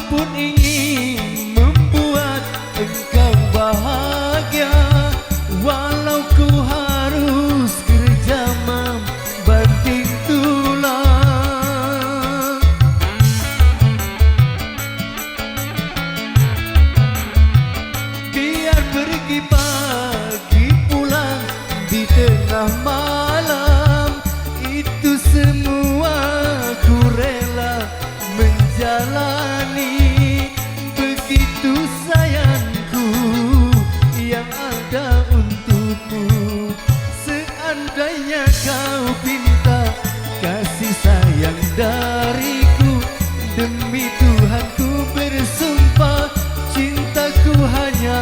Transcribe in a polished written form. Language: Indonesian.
pun ingin membuat engkau bahagia, walau ku harus kerja membanting tulang. Biar pergi pagi pulang di tengah malam, itu semua ku rela menjalani. Begitu sayangku yang ada untukmu. Seandainya kau pinta kasih sayang dariku, demi Tuhan ku bersumpah cintaku hanya